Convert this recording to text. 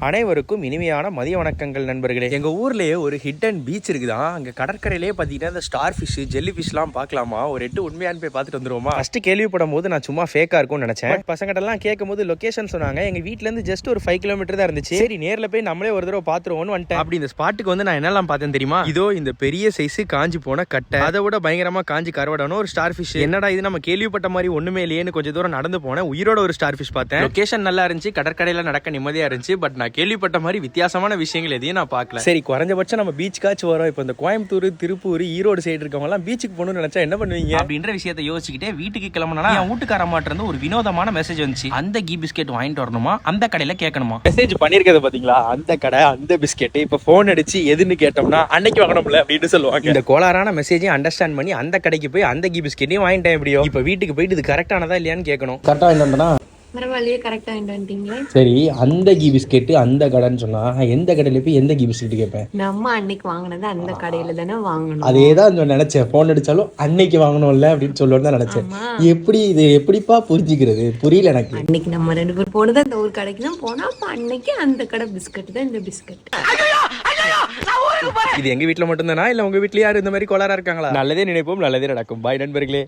அனைவருக்கும் இனிமையான மதிய வணக்கங்கள் நண்பர்களே. எங்க ஊர்லயே ஒரு ஹிடன் பீச் இருக்குதான். அங்க கடற்கரையிலேயே பாத்தீங்கன்னா இந்த ஸ்டார் ஃபிஷ், ஜெல்லி ஃபிஷ்லாம் பார்க்கலாமா. ஒரு 8 உண்மையானு போய் பார்த்துட்டு வந்துருவோமா. ஃபர்ஸ்ட் கேள்விப்படும் போது நான் சும்மா ஃபேக்கா இருக்கும்னு நினைச்சேன். பசங்கிட்ட எல்லாம் கேட்கும் போது லொகேஷன் சொன்னாங்க. எங்க வீட்ல இருந்து ஜஸ்ட் ஒரு 5 கிலோமீட்டர் தான் இருந்துச்சு. சரி நேர்ல போய் நம்மளே ஒரு தடவை பாத்துருவோம்னு வந்துட்டேன். அப்படி இந்த ஸ்பாட்டுக்கு வந்து நான் என்னெல்லாம் பார்த்தேன் தெரியுமா? இதோ இந்த பெரிய சைஸ் காஞ்சி போன கட்டை, அதை விட பயங்கரமா காஞ்சி கருவாடான ஒரு ஸ்டார் ஃபிஷ். என்னடா இது நம்ம கேள்விப்பட்ட மாதிரி ஒண்ணுமே இல்லையேன்னு கொஞ்சம் தூரம் நடந்து போனேன். உயிரோட ஒரு ஸ்டார் ஃபிஷ் பார்த்தேன். லொகேஷன் நல்லா இருந்துச்சு, கடற்கரையில நடக்க நிம்மதியா இருந்துச்சு. பட் நான் கேள்விப்பட்ட மாதிரி வித்தியாசமான விஷயங்கள் எதையும் நான் பார்க்கல. சரி குறைஞ்சபட்சம் நம்ம பீச்சுக்காச்சும் வரோம். இப்போ இந்த கோயம்புத்தூர், திருப்பூர், ஈரோடு சைடு இருக்கவங்க எல்லாம் பீச்சுக்கு போகணும்னு நினைச்சா என்ன பண்ணுவீங்க அப்படின்ற விஷயத்தை யோசிச்சுக்கிட்டே வீட்டுக்கு கிளம்புனா என் வீட்டுக்காரமாட்ட இருந்து ஒரு வினோதமான மெசேஜ் வந்துச்சு. அந்த கீ பிஸ்கெட் வாங்கிட்டு வரணுமா, அந்த கடையில கேட்கணுமா. மெசேஜ் பண்ணிருக்கிறது பாத்தீங்களா? அந்த கடை, அந்த பிஸ்கெட். இப்ப போன் அடிச்சு எதுன்னு கேட்டோம்னா அன்னைக்கு வாங்கணும்ல அப்படின்னு சொல்லுவாங்க. இந்த கோளாறான மெசேஜையும் அண்டர்ஸ்டாண்ட் பண்ணி அந்த கடைக்கு போய் அந்த கீ பிஸ்கெட்டையும் வாங்கிட்டேன். எப்படியோ இப்ப வீட்டுக்கு போயிட்டு இது கரெக்டானதா இல்லையான்னு கேட்கணும். கரெக்டா என்னன்னா பரவாயில்லையே, கரெக்டா வந்துட்டீங்களே. சரி, அந்த கீ பிஸ்கெட் அந்த கடைன்னு சொன்னா எந்த கடையில போய் எந்த கீ பிஸ்கெட் கேட்பேன்? நம்ம அன்னைக்கு வாங்கினது அந்த கடையில தானே வாங்கணும். அதேதான் நினைச்சேன். போன் அடிச்சாலும் அன்னைக்கு வாங்கணும்ல அப்படின்னு சொல்லுவோம் தான் நினைச்சேன். எப்படி இது எப்படிப்பா புரிஞ்சுக்கிறது புரியல எனக்கு. அன்னைக்கு நம்ம 2 பேர் போனது அந்த ஒரு கடைக்கு தான் போனா, அப்ப அன்னைக்கு அந்த கடை பிஸ்கட் தான் இந்த பிஸ்கட். இது எங்க வீட்டுல மட்டும் தானா இல்ல உங்க வீட்லயும் யாரும் இந்த மாதிரி கோளாரா இருக்காங்களா? நல்லதே நினைப்போம், நல்லதே நடக்கும். பாய் நண்பர்களே.